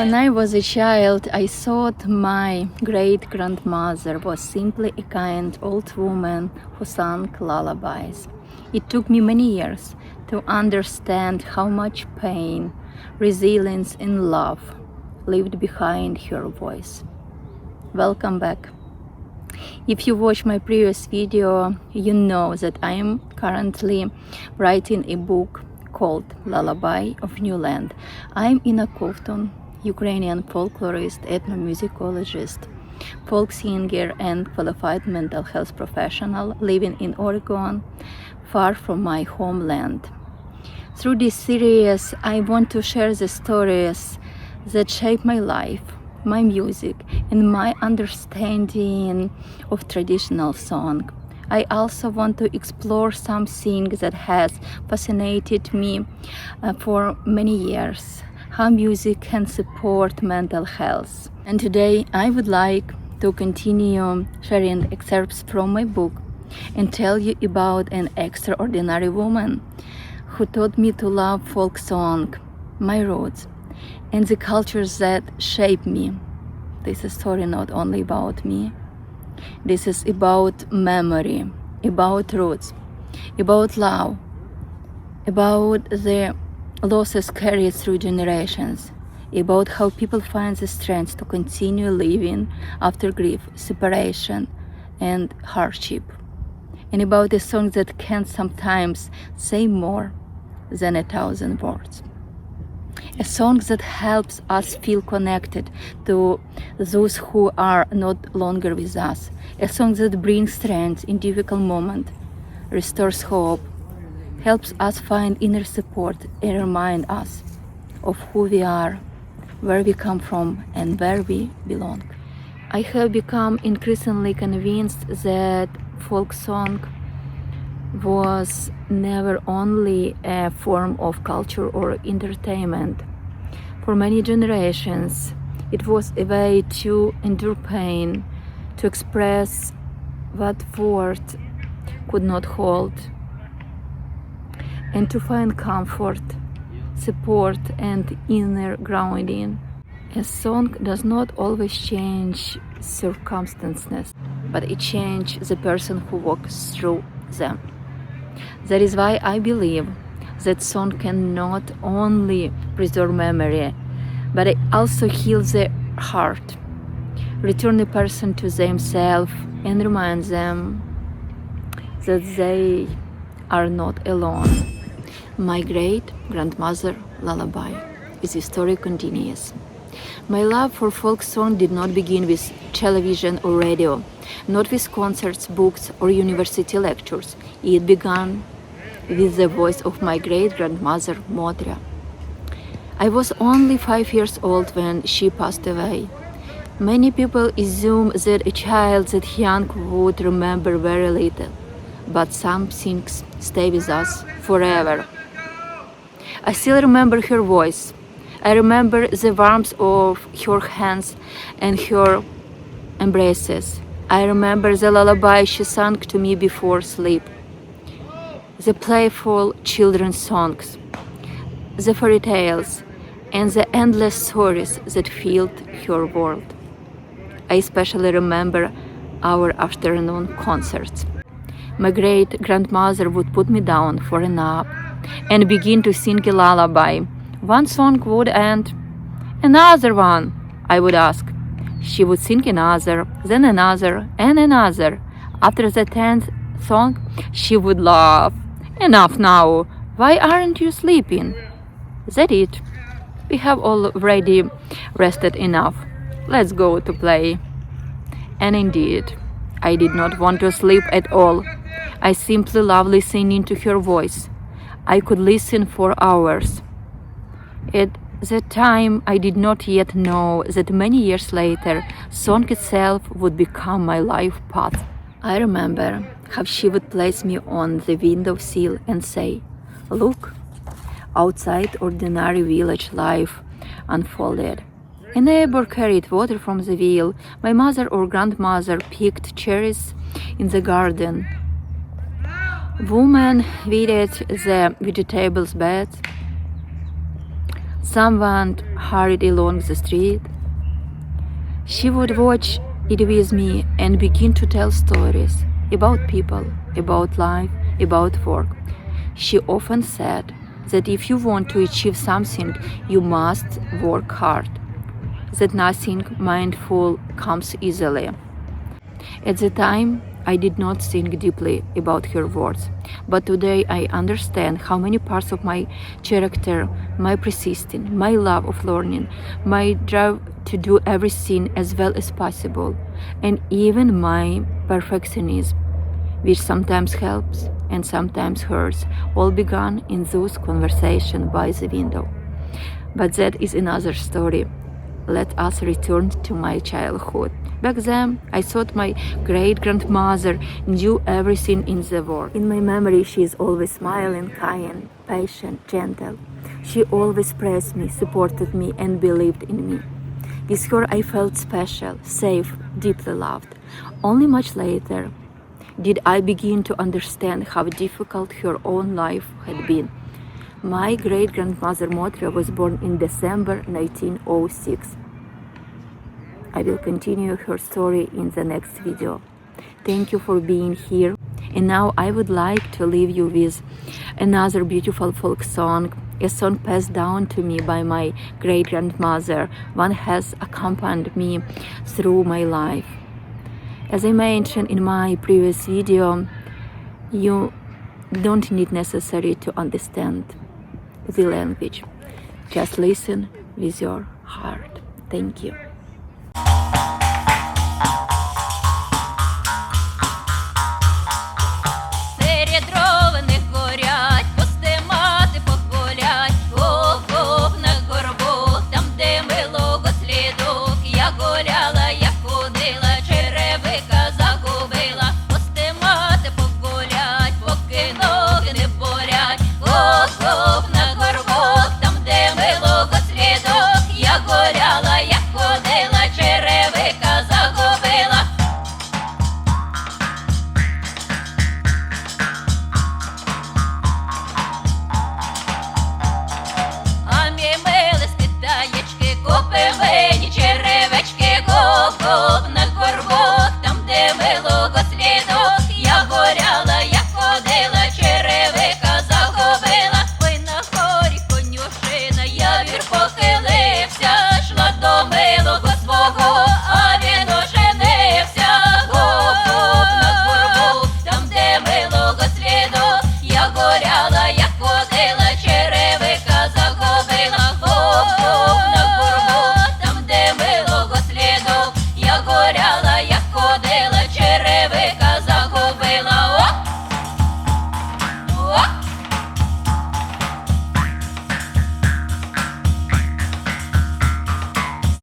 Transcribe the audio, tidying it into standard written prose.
When I was a child, I thought my great-grandmother was simply a kind old woman who sang lullabies. It took me many years to understand how much pain, resilience, and love lived behind her voice. Welcome back. If you watch my previous video, you know that I am currently writing a book called Lullaby of New Land. I'm Inna Kovtun, Ukrainian folklorist, ethnomusicologist, folk singer, and qualified mental health professional living in Oregon, far from my homeland. Through this series, I want to share the stories that shape my life, my music, and my understanding of traditional song. I also want to explore something that has fascinated me for many years, how music can support mental health. And today I would like to continue sharing excerpts from my book and tell you about an extraordinary woman who taught me to love folk song, my roots, and the cultures that shape me. This is a story not only about me. This is about memory, about roots, about love, about the losses carried through generations, about how people find the strength to continue living after grief, separation, and hardship, and about a song that can sometimes say more than 1,000 words. A song that helps us feel connected to those who are not longer with us. A song that brings strength in difficult moments, restores hope, helps us find inner support, and remind us of who we are, where we come from, and where we belong. I have become increasingly convinced that folk song was never only a form of culture or entertainment. For many generations, it was a way to endure pain, to express what words could not hold, and to find comfort, support, and inner grounding. A song does not always change circumstances, but it changes the person who walks through them. That is why I believe that song can not only preserve memory, but it also heals the heart, return a person to themselves, and remind them that they are not alone. My great-grandmother lullaby, as the story continues. My love for folk song did not begin with television or radio, not with concerts, books, or university lectures. It began with the voice of my great-grandmother, Motra. I was only 5 years old when she passed away. Many people assume that a child that young would remember very little, but some things stay with us forever. I still remember her voice. I remember the warmth of her hands and her embraces. I remember the lullaby she sang to me before sleep, the playful children's songs, the fairy tales, and the endless stories that filled her world. I especially remember our afternoon concerts. My great-grandmother would put me down for a nap and begin to sing a lullaby. One song would end. Another one, I would ask. She would sing another, then another, and another. After the 10th song, she would laugh. Enough now. Why aren't you sleeping? That's it. We have already rested enough. Let's go to play. And indeed, I did not want to sleep at all. I simply loved listening to her voice. I could listen for hours. At that time, I did not yet know that many years later, song itself would become my life path. I remember how she would place me on the windowsill and say, "Look, outside ordinary village life unfolded. A neighbor carried water from the well. My mother or grandmother picked cherries in the garden. Women weeded the vegetables beds. someone hurried along the street. She would watch it with me and begin to tell stories about people, about life, about work. She often said that if you want to achieve something, you must work hard, that nothing mindful comes easily. At the time, I did not think deeply about her words, but today I understand how many parts of my character, my persistence, my love of learning, my drive to do everything as well as possible, and even my perfectionism, which sometimes helps and sometimes hurts, all began in those conversations by the window. But that is another story. Let us return to my childhood. Back then, I thought my great-grandmother knew everything in the world. In my memory, she is always smiling, kind, patient, gentle. She always praised me, supported me, and believed in me. With her, I felt special, safe, deeply loved. Only much later did I begin to understand how difficult her own life had been. My great-grandmother Motra was born in December 1906. I will continue her story in the next video. Thank you for being here. And now I would like to leave you with another beautiful folk song, a song passed down to me by my great-grandmother. One has accompanied me through my life. As I mentioned in my previous video, you don't need necessarily to understand the language. Just listen with your heart. Thank you.